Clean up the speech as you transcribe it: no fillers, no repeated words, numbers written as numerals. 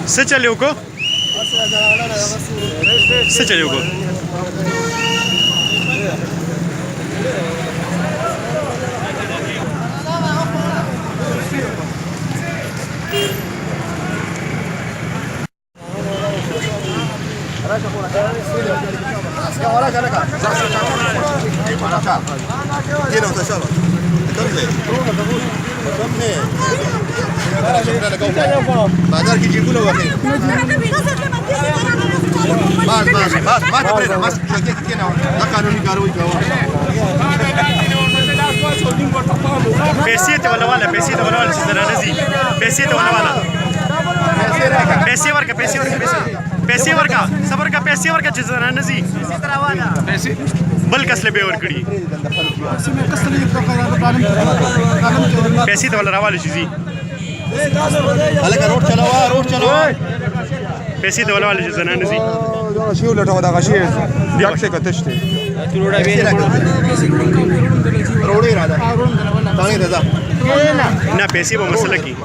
څه چلیو کو څه چلیو کو बाजार की जीबू लोग आते बस बस बस मत प्रेरणा मत क्या ना ना कानूनी कार्रवाई करो पैसे तो वाला सीधा नजी पैसे तो वाला पैसे वर्का सबर का पैसे वर्का सीधा नजी बल कसले बेवर कड़ी पैसे तो वाला रावाल चीज़ी अलग रोड चलावा पैसे तो वाला चीज़ ना नजी شو ولا تاخذ غشيش بيعكسك تشتي रोड ही रहा था ताने दादा ना पैसे वो मसला की